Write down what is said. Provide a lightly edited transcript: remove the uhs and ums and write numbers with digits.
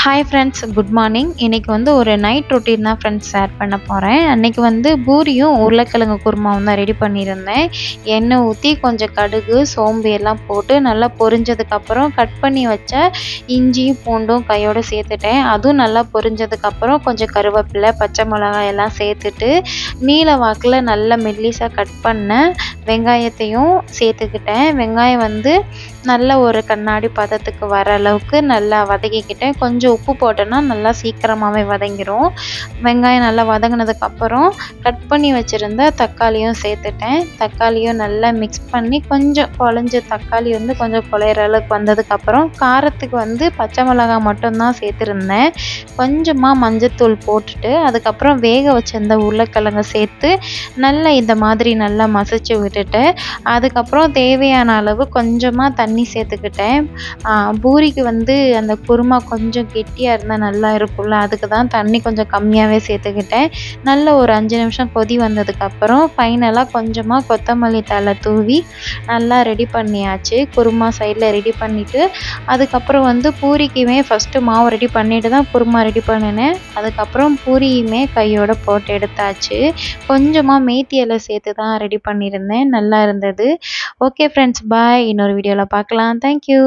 Hi friends, good morning. இன்றைக்கி வந்து ஒரு நைட் ரொட்டீன் தான் ஃப்ரெண்ட்ஸ் ஷேர் பண்ண போகிறேன். அன்றைக்கி வந்து பூரியும் உருளைக்கிழங்கு குருமாவும் தான் ரெடி பண்ணியிருந்தேன். எண்ணெய் ஊற்றி கொஞ்சம் கடுகு, சோம்பு எல்லாம் போட்டு நல்லா பொரிஞ்சதுக்கப்புறம் கட் பண்ணி வச்ச இஞ்சியும் பூண்டும் கையோடு சேர்த்துட்டேன். அதுவும் நல்லா பொரிஞ்சதுக்கப்புறம் கொஞ்சம் கருவேப்பிலை, பச்சை மிளகாய் எல்லாம் சேர்த்துட்டு நீல வாக்கில் நல்லா மெல்லிசாக கட் பண்ண வெங்காயத்தையும் சேர்த்துக்கிட்டேன். வெங்காயம் வந்து நல்ல ஒரு கண்ணாடி பதத்துக்கு வர அளவுக்கு நல்லா வதக்கிக்கிட்டேன். கொஞ்சம் உப்பு போட்டோன்னா நல்லா சீக்கிரமாகவே வதங்கிடும். வெங்காயம் நல்லா வதங்கினதுக்கப்புறம் கட் பண்ணி வச்சுருந்த தக்காளியும் சேர்த்துட்டேன். தக்காளியும் நல்லா மிக்ஸ் பண்ணி கொஞ்சம் குழஞ்ச தக்காளி வந்து கொஞ்சம் குழையிற அளவுக்கு வந்ததுக்கப்புறம் காரத்துக்கு வந்து பச்சை மிளகாய் மட்டும்தான் சேர்த்துருந்தேன். கொஞ்சமாக மஞ்சத்தூள் போட்டுட்டு அதுக்கப்புறம் வேக வச்சிருந்த உருளைக்கிழங்க சேர்த்து நல்லா இந்த மாதிரி நல்லா மசிச்சு விட்டுட்டு அதுக்கப்புறம் தேவையான அளவு கொஞ்சமாக தண்ணி சேர்த்துக்கிட்டேன். பூரிக்கு வந்து அந்த குருமா கொஞ்சம் கெட்டியாக இருந்தால் நல்லா இருக்கும்ல, அதுக்கு தான் தண்ணி கொஞ்சம் கம்மியாகவே சேர்த்துக்கிட்டேன். நல்ல ஒரு 5 நிமிஷம் கொதி வந்ததுக்கப்புறம் ஃபைனலாக கொஞ்சமாக கொத்தமல்லி தழை தூவி நல்லா ரெடி பண்ணியாச்சு. குருமா சைடில் ரெடி பண்ணிவிட்டு அதுக்கப்புறம் வந்து பூரிக்குமே ஃபஸ்ட்டு மாவு ரெடி பண்ணிவிட்டு தான் குருமா ரெடி பண்ணினேன். அதுக்கப்புறம் பூரியுமே கையோடு போட்டு எடுத்தாச்சு. கொஞ்சமாக மேத்தி இலை சேர்த்து தான் ரெடி பண்ணியிருந்தேன். நல்லா இருந்தது. ஓகே ஃப்ரெண்ட்ஸ், பாய். இன்னொரு வீடியோவில் பார்க்கலாம். தேங்க்யூ.